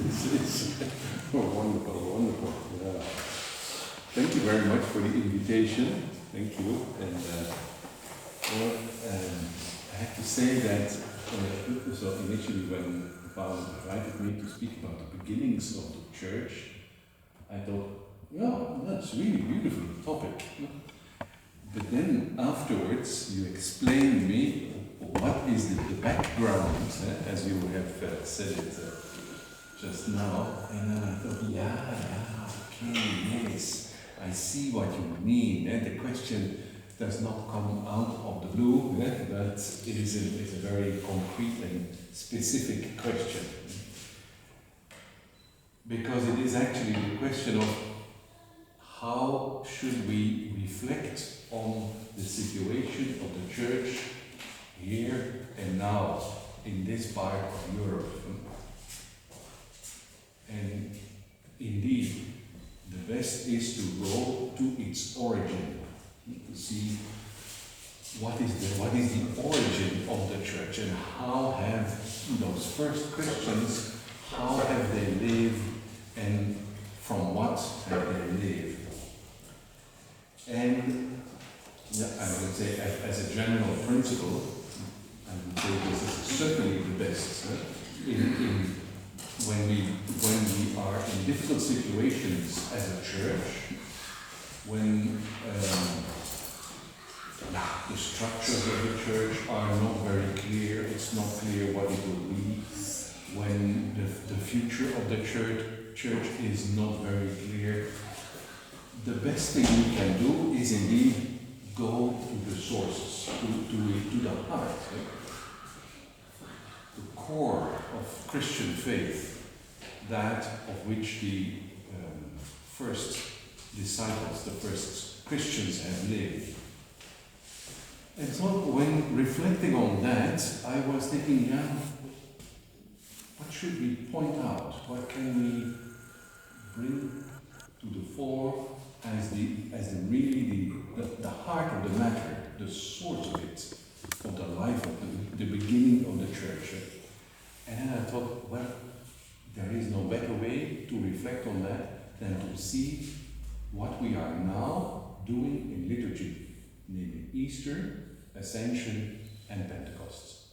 It's wonderful, wonderful. Yeah. Thank you very much for the invitation. Thank you. And well, I have to say that so initially when Paul invited me to speak about the beginnings of the church, I thought, yeah, that's really beautiful topic. But then afterwards, you explained me what is the background, as you have said it just now. And then I thought, okay, yes, I see what you mean. The question does not come out of the blue, but it is a very concrete and specific question. Because it is actually the question of how should we reflect on the situation of the church here and now in this part of Europe. And indeed, the best is to go to its origin, to see what is the origin of the church and how have those first Christians, how have they lived and from what have they lived. And I would say as a general principle, I would say this is certainly the best. When we are in difficult situations as a church, when the structures of the church are not very clear, it's not clear what it will be, when the future of the church is not very clear, the best thing we can do is indeed go to the sources, to the heart, the core of Christian faith, that of which the first disciples, the first Christians have lived. And so when reflecting on that, I was thinking, what should we point out? What can we bring to the fore as really the heart of the matter, the source of it, of the life of the beginning of the church? And then I thought, well, there is no better way to reflect on that than to see what we are now doing in liturgy, namely Easter, Ascension, and Pentecost.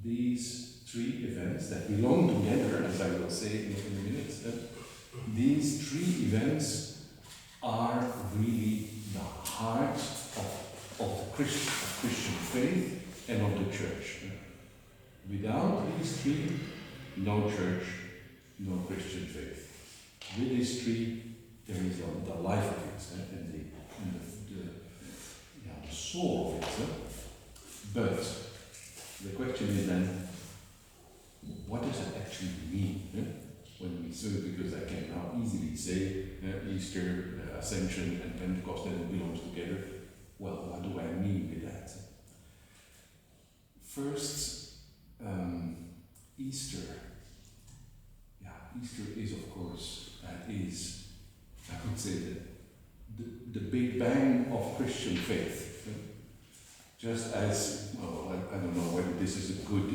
These three events that belong together, as I will say in a minute, these three events are really the heart of the Christian faith and of the church. Without these three, no church, no Christian faith. With these three, there is the life of it and the soul of it. But the question is then, what does it actually mean? When we say, because I can now easily say Easter, Ascension, and Pentecost, and it belongs together. Well, what do I mean with that? First, Easter. Easter is, of course, I would say, the Big Bang of Christian faith. Just as, I don't know whether this is a good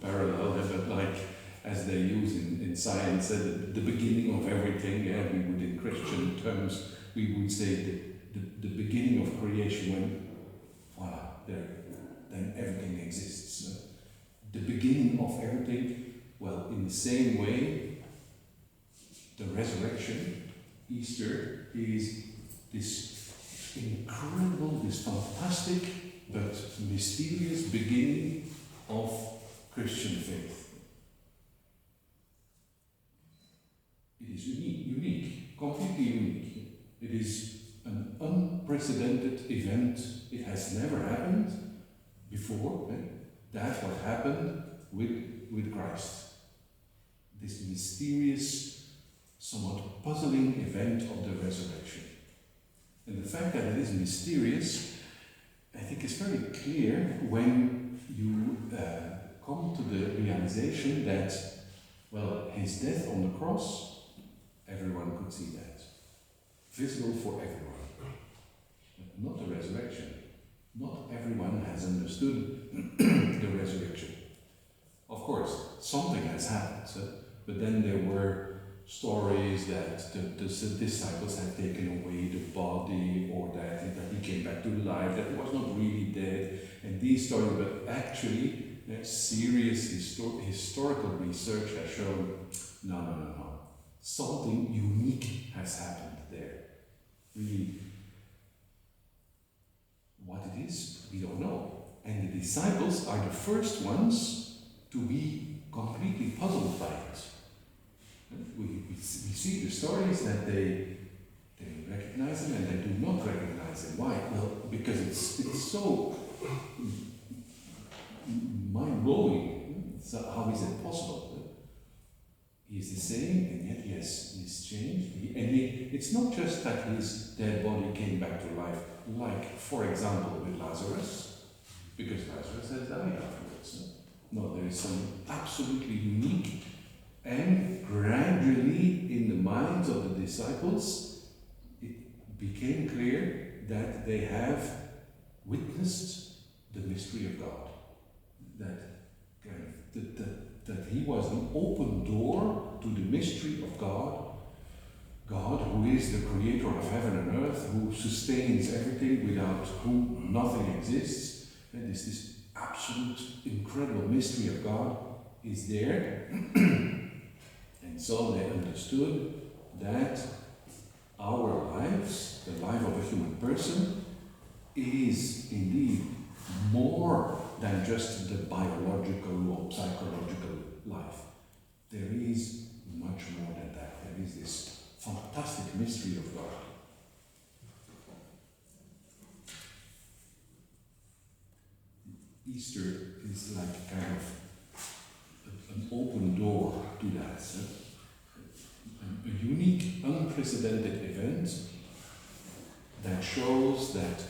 parallel, but like as they use in science, the beginning of everything, we would in Christian terms, we would say the beginning of creation when, then everything exists. The beginning of everything. Well, in the same way, the resurrection, Easter, is this incredible, this fantastic, but mysterious beginning of Christian faith. It is unique, completely unique. It is an unprecedented event. It has never happened before. That's what happened with Christ. This mysterious, somewhat puzzling event of the resurrection. And the fact that it is mysterious, I think is very clear when you come to the realization that, his death on the cross, everyone could see that. Visible for everyone. But not the resurrection. Not everyone has understood the resurrection. Of course, something has happened. But then there were stories that the disciples had taken away the body, or that he came back to life, that he was not really dead, and these stories. But actually, serious historical research has shown, no. Something unique has happened there. Really, what it is, we don't know. And the disciples are the first ones to be completely puzzled by it. We see the stories that they recognize them and they do not recognize them. Why? Well, because it's so mind-blowing. So how is it possible? He's the same, and yet he's changed. It's not just that his dead body came back to life, like, for example, with Lazarus, because Lazarus has died afterwards. No, there is some absolutely unique, and gradually in the minds of the disciples, it became clear that they have witnessed the mystery of God. That he was an open door to the mystery of God. God, who is the creator of heaven and earth, who sustains everything, without whom nothing exists. And this absolute incredible mystery of God is there. And so they understood that our lives, the life of a human person, is indeed more than just the biological or psychological life. There is much more than that. There is this fantastic mystery of God. Easter is like kind of an open door to that. A unique, unprecedented event that shows that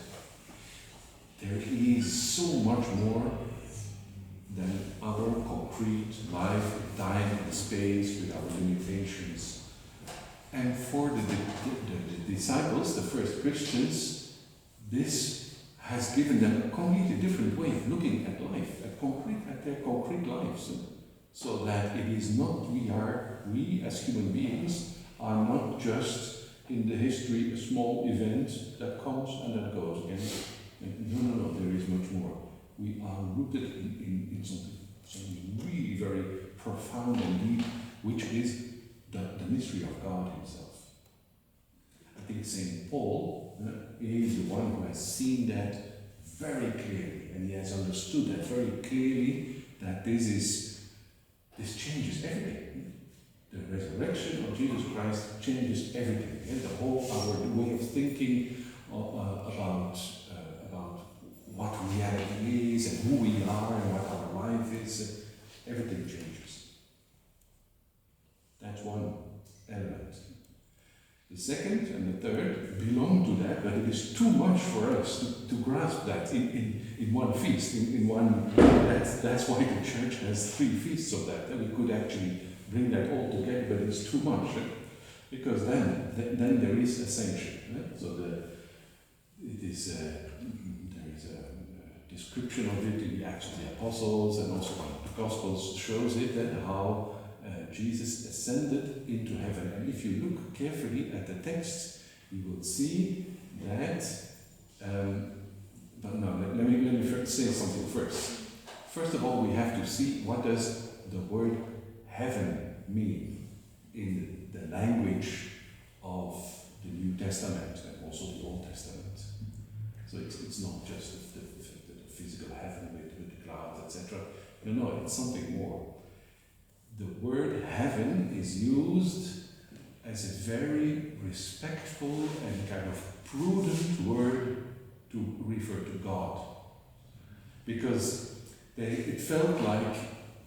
there is so much more than our concrete life, time and space with our limitations. And for the disciples, the first Christians, this has given them a completely different way of looking at life, at their concrete lives. So that it is not, we as human beings are not just in the history a small event that comes and that goes again. No, there is much more. We are rooted in something really very profound and deep, which is the mystery of God himself. I think St. Paul is the one who has seen that very clearly, and he has understood that very clearly, that this changes everything. The resurrection of Jesus Christ changes everything. And the whole, our way of thinking about what reality is and who we are and what our life is, everything changes. That's one element. The second and the third belong to that, but it is too much for us to grasp that in one feast, in one. That's why the church has 3 feasts of that. And we could actually bring that all together, but it's too much, because then there is ascension. So there is a description of it in the Acts of the Apostles, and also the Gospels shows it, that how Jesus ascended into heaven. And if you look carefully at the text, you will see that. But no, let me first say something first. First of all, we have to see what does the word heaven mean in the language of the New Testament and also the Old Testament. So it's not just the physical heaven with the clouds, etc. No, it's something more. The word heaven is used as a very respectful and kind of prudent word to refer to God. Because it felt like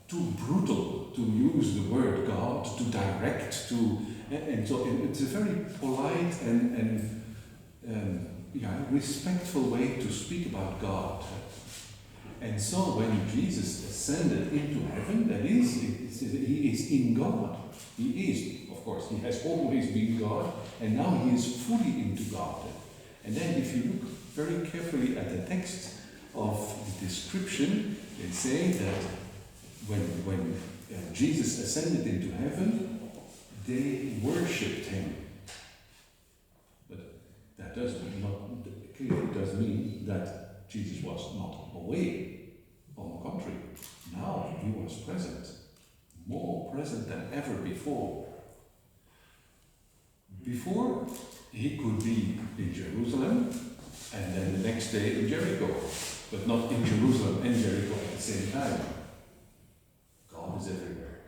too brutal to use the word God, to direct, and so it's a very polite and respectful way to speak about God. And so when Jesus ascended into heaven, that is, he is in God. He is, of course, he has always been God, and now he is fully into God. And then if you look very carefully at the text of the description, they say that when Jesus ascended into heaven, they worshipped him. But that does mean that Jesus was not away. On the contrary, now he was present, more present than ever before. Before, he could be in Jerusalem and then the next day in Jericho, but not in Jerusalem and Jericho at the same time. God is everywhere.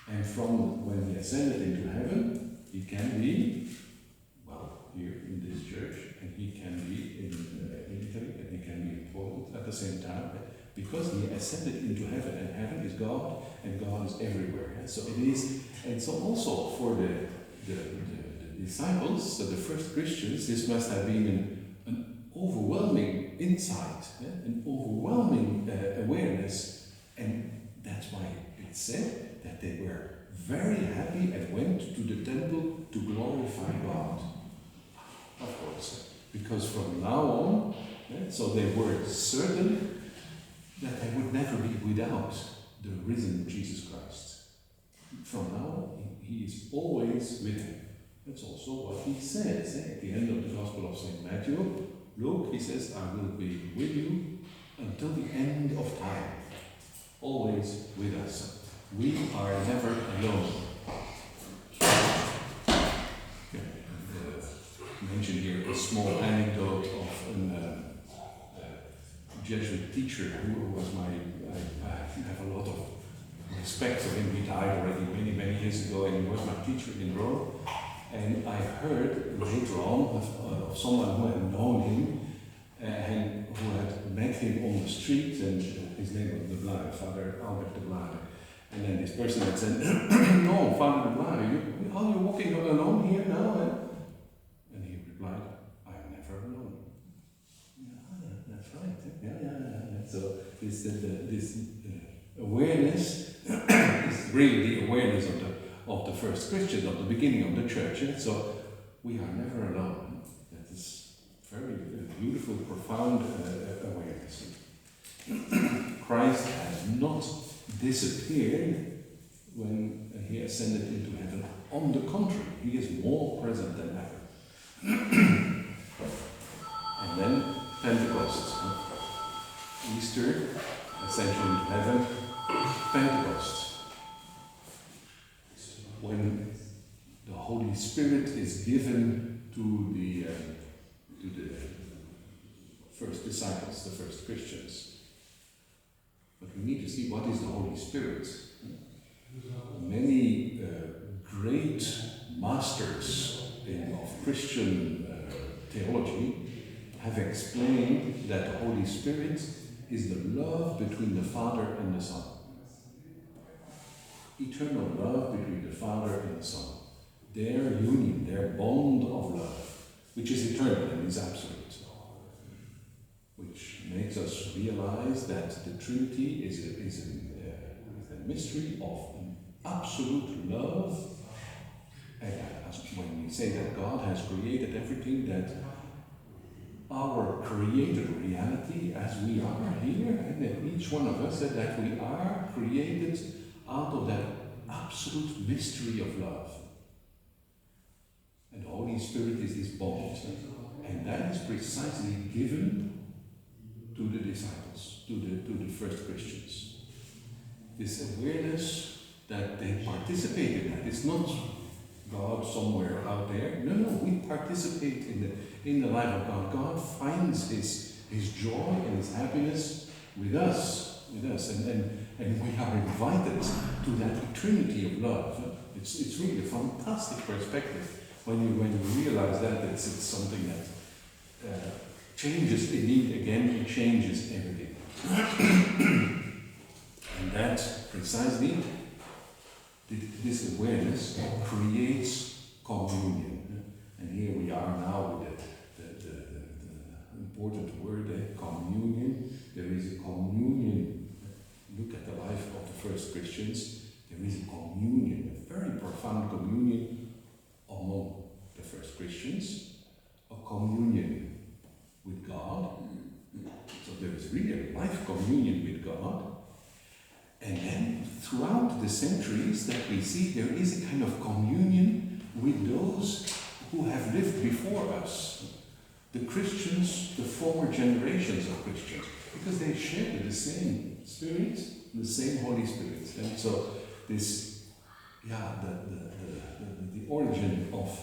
And from when he ascended into heaven, he can be, well, here in this church, and he can be in Italy, and he can be in Poland at the same time, because he ascended into heaven, and heaven is God, and God is everywhere. And so it is, and so also for the disciples, so the first Christians, this must have been an overwhelming insight, an overwhelming awareness, and that's why it said that they were very happy and went to the temple to glorify God. Of course, because from now on, so they were certain that they would never be without the risen Jesus Christ. From now on, he is always with them. That's also what he says at the end of the Gospel of St. Matthew. Luke, he says, I will be with you until the end of time. Always with us. We are never alone. Mention here a small anecdote of a Jesuit teacher who was I have a lot of respect for him. He died already many, many years ago, and he was my teacher in Rome. And I heard later on of someone who had known him and who had met him on the street, and his name was De Blare, Father Albert De Blare. And then this person had said, no, Father De Blare, are you walking alone here now? And he replied, I am never alone. Yeah, that's right. Yeah. So this awareness is really the awareness of the first Christians, of the beginning of the church. So we are never alone. That is very beautiful, profound awareness. Christ has not disappeared when he ascended into heaven. On the contrary, he is more present than ever. And then Pentecost. Easter, ascension into heaven, Pentecost. When the Holy Spirit is given to the first disciples, the first Christians. But we need to see what is the Holy Spirit. Many great masters of Christian theology have explained that the Holy Spirit is the love between the Father and the Son. Eternal love between the Father and the Son. Their union, their bond of love, which is eternal and is absolute. Which makes us realize that the Trinity is a mystery of an absolute love. And when we say that God has created everything, that our created reality as we are here, and that each one of us, that we are created out of that absolute mystery of love. And the Holy Spirit is this bond. And that is precisely given to the disciples, to the first Christians. This awareness that they participate in that. It's not God somewhere out there. No, we participate in the life of God. God finds his joy and his happiness with us, and we are invited to that trinity of love. It's really a fantastic perspective when you realize that it's something that changes indeed again. It changes everything, and that precisely this awareness creates communion. And here we are now with the important word, communion. There is a communion. Look at the life of the first Christians. There is a communion, a very profound communion among the first Christians, a communion with God. So there is really a life communion with God. And then throughout throughout the centuries that we see, there is a kind of communion with those who have lived before us. The Christians, the former generations of Christians, because they shared the same Spirit, the same Holy Spirit. And so this, the origin of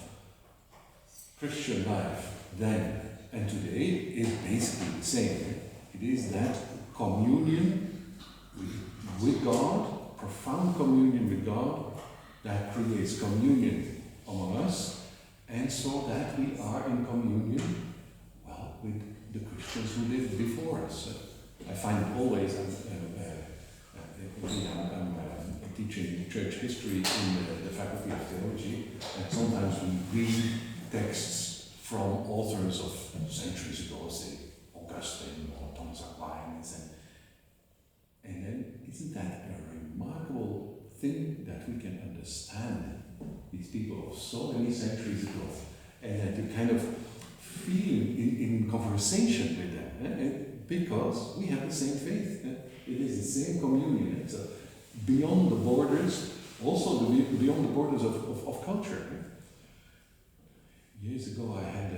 Christian life then and today is basically the same. It is that communion with God, profound communion with God, that creates communion among us, and so that we are in communion, with the Christians who lived before us. I find it always, I'm teaching church history in the Faculty of Theology, and sometimes we read texts from authors of centuries ago, say Augustine or Thomas Aquinas, and then isn't that a remarkable thing that we can understand these people of so many centuries ago, and that you kind of feel in conversation with them, because we have the same faith. It is the same communion. It's beyond the borders, also beyond the borders of culture. Years ago, I had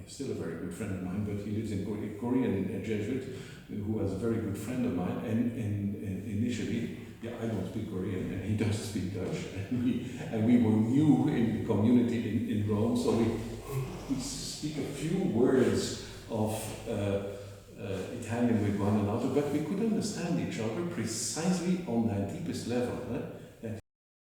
he's still a very good friend of mine, but he lives in Korean Jesuit, who was a very good friend of mine, and initially, I don't speak Korean, and he does speak Dutch, and we were new in the community in Rome, so we speak a few words of Italian with one another, but we could understand each other precisely on that deepest level.